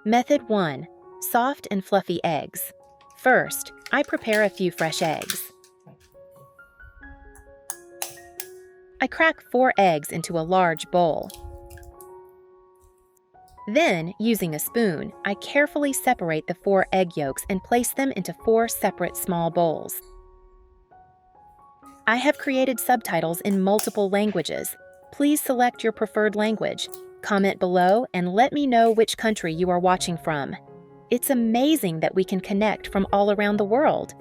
Method 1. Soft and fluffy eggs. First, I prepare a few fresh eggs. I crack 4 eggs into a large bowl. Then, using a spoon, I carefully separate the 4 egg yolks and place them into 4 separate small bowls. I have created subtitles in multiple languages. Please select your preferred language. Comment below and let me know which country you are watching from. It's amazing that we can connect from all around the world.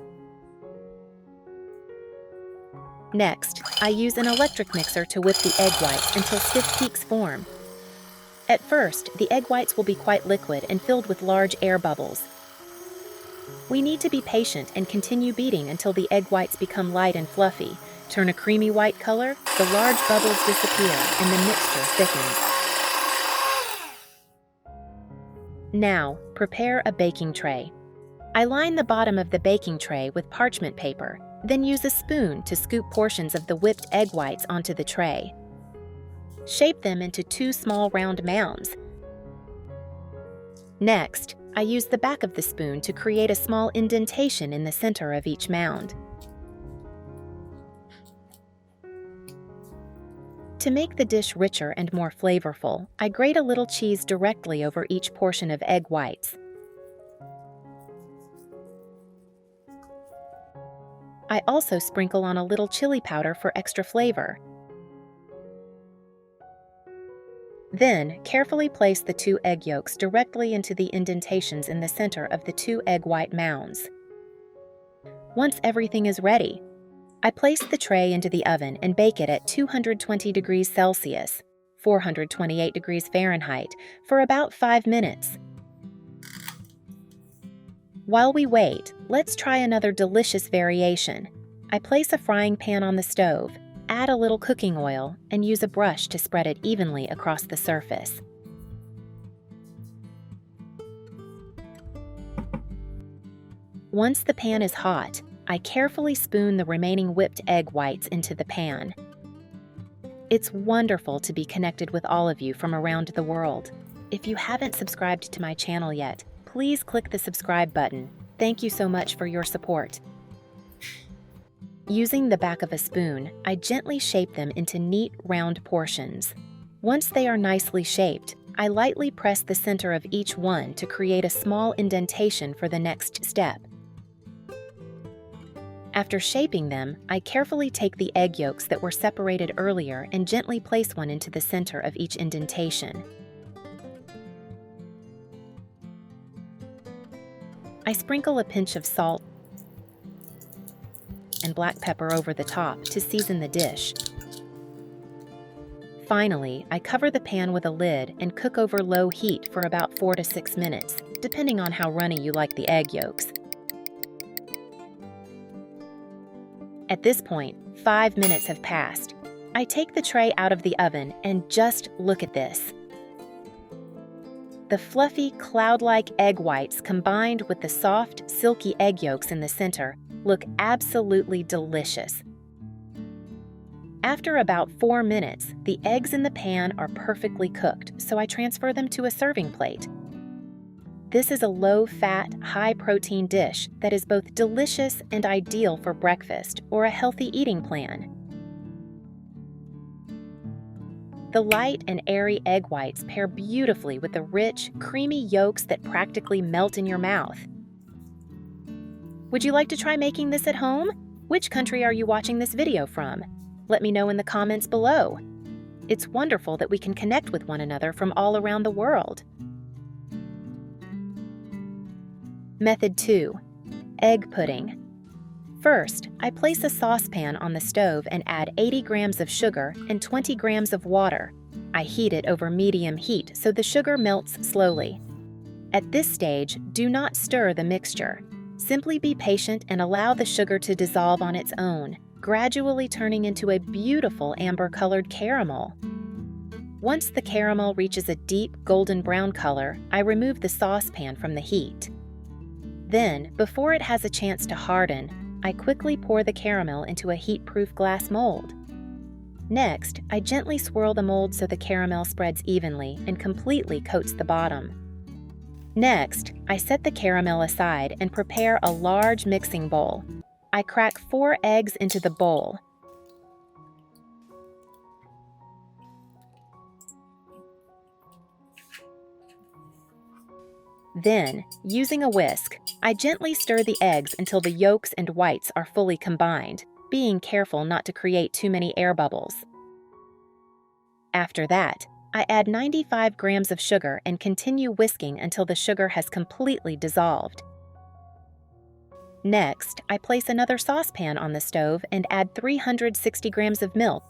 Next, I use an electric mixer to whip the egg whites until stiff peaks form. At first, the egg whites will be quite liquid and filled with large air bubbles. We need to be patient and continue beating until the egg whites become light and fluffy, turn a creamy white color, the large bubbles disappear, and the mixture thickens. Now, prepare a baking tray. I line the bottom of the baking tray with parchment paper, then use a spoon to scoop portions of the whipped egg whites onto the tray. Shape them into 2 small round mounds. Next, I use the back of the spoon to create a small indentation in the center of each mound. To make the dish richer and more flavorful, I grate a little cheese directly over each portion of egg whites. I also sprinkle on a little chili powder for extra flavor. Then, carefully place the 2 egg yolks directly into the indentations in the center of the 2 egg white mounds. Once everything is ready, I place the tray into the oven and bake it at 220 degrees Celsius, 428 degrees Fahrenheit, for about 5 minutes. While we wait, let's try another delicious variation. I place a frying pan on the stove, add a little cooking oil, and use a brush to spread it evenly across the surface. Once the pan is hot, I carefully spoon the remaining whipped egg whites into the pan. It's wonderful to be connected with all of you from around the world. If you haven't subscribed to my channel yet, please click the subscribe button. Thank you so much for your support. Using the back of a spoon, I gently shape them into neat, round portions. Once they are nicely shaped, I lightly press the center of each one to create a small indentation for the next step. After shaping them, I carefully take the egg yolks that were separated earlier and gently place one into the center of each indentation. I sprinkle a pinch of salt and black pepper over the top to season the dish. Finally, I cover the pan with a lid and cook over low heat for about 4 to 6 minutes, depending on how runny you like the egg yolks. At this point, 5 minutes have passed. I take the tray out of the oven and just look at this. The fluffy, cloud-like egg whites combined with the soft, silky egg yolks in the center look absolutely delicious. After about 4 minutes, the eggs in the pan are perfectly cooked, so I transfer them to a serving plate. This is a low-fat, high-protein dish that is both delicious and ideal for breakfast or a healthy eating plan. The light and airy egg whites pair beautifully with the rich, creamy yolks that practically melt in your mouth. Would you like to try making this at home? Which country are you watching this video from? Let me know in the comments below. It's wonderful that we can connect with one another from all around the world. Method 2. Egg pudding. First, I place a saucepan on the stove and add 80 grams of sugar and 20 grams of water. I heat it over medium heat so the sugar melts slowly. At this stage, do not stir the mixture. Simply be patient and allow the sugar to dissolve on its own, gradually turning into a beautiful amber-colored caramel. Once the caramel reaches a deep golden brown color, I remove the saucepan from the heat. Then, before it has a chance to harden, I quickly pour the caramel into a heat-proof glass mold. Next, I gently swirl the mold so the caramel spreads evenly and completely coats the bottom. Next, I set the caramel aside and prepare a large mixing bowl. I crack 4 eggs into the bowl. Then, using a whisk, I gently stir the eggs until the yolks and whites are fully combined, being careful not to create too many air bubbles. After that, I add 95 grams of sugar and continue whisking until the sugar has completely dissolved. Next, I place another saucepan on the stove and add 360 grams of milk.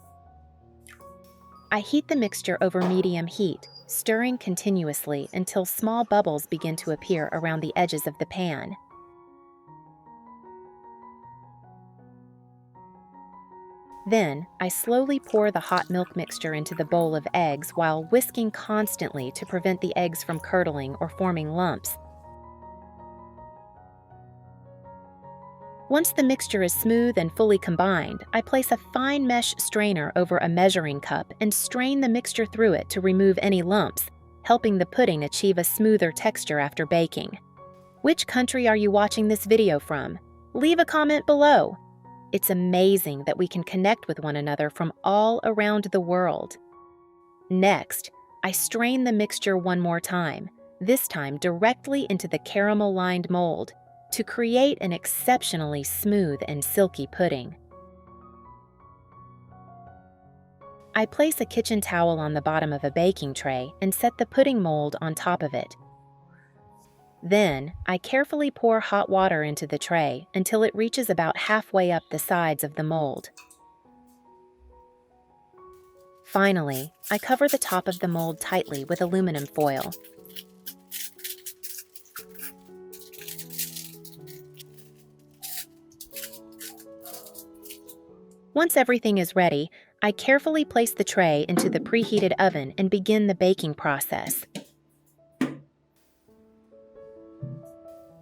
I heat the mixture over medium heat, stirring continuously until small bubbles begin to appear around the edges of the pan. Then, I slowly pour the hot milk mixture into the bowl of eggs while whisking constantly to prevent the eggs from curdling or forming lumps. Once the mixture is smooth and fully combined, I place a fine mesh strainer over a measuring cup and strain the mixture through it to remove any lumps, helping the pudding achieve a smoother texture after baking. Which country are you watching this video from? Leave a comment below. It's amazing that we can connect with one another from all around the world. Next, I strain the mixture one more time, this time directly into the caramel-lined mold, to create an exceptionally smooth and silky pudding. I place a kitchen towel on the bottom of a baking tray and set the pudding mold on top of it. Then, I carefully pour hot water into the tray until it reaches about halfway up the sides of the mold. Finally, I cover the top of the mold tightly with aluminum foil. Once everything is ready, I carefully place the tray into the preheated oven and begin the baking process.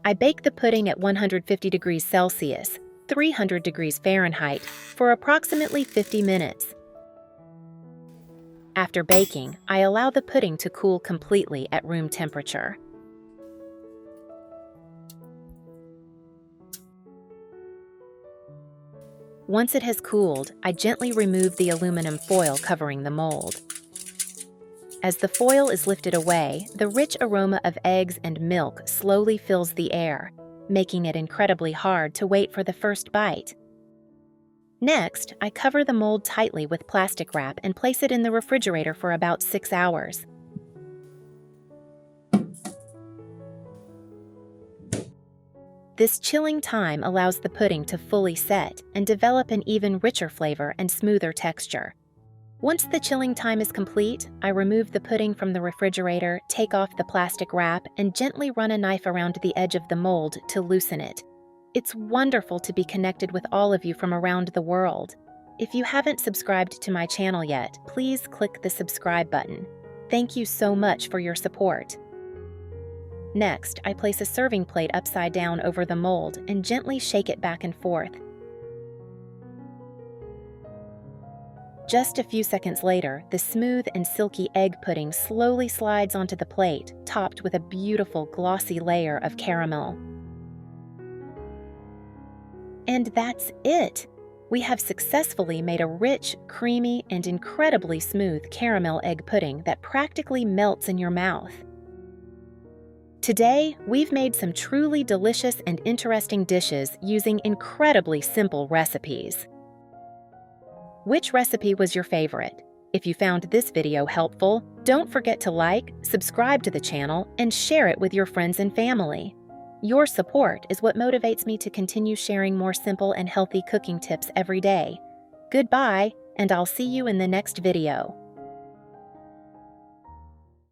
I bake the pudding at 150 degrees Celsius, 300 degrees Fahrenheit, for approximately 50 minutes. After baking, I allow the pudding to cool completely at room temperature. Once it has cooled, I gently remove the aluminum foil covering the mold. As the foil is lifted away, the rich aroma of eggs and milk slowly fills the air, making it incredibly hard to wait for the first bite. Next, I cover the mold tightly with plastic wrap and place it in the refrigerator for about 6 hours. This chilling time allows the pudding to fully set and develop an even richer flavor and smoother texture. Once the chilling time is complete, I remove the pudding from the refrigerator, take off the plastic wrap, and gently run a knife around the edge of the mold to loosen it. It's wonderful to be connected with all of you from around the world. If you haven't subscribed to my channel yet, please click the subscribe button. Thank you so much for your support. Next, I place a serving plate upside down over the mold and gently shake it back and forth. Just a few seconds later, the smooth and silky egg pudding slowly slides onto the plate, topped with a beautiful glossy layer of caramel. And that's it! We have successfully made a rich, creamy, and incredibly smooth caramel egg pudding that practically melts in your mouth. Today, we've made some truly delicious and interesting dishes using incredibly simple recipes. Which recipe was your favorite? If you found this video helpful, don't forget to like, subscribe to the channel, and share it with your friends and family. Your support is what motivates me to continue sharing more simple and healthy cooking tips every day. Goodbye, and I'll see you in the next video.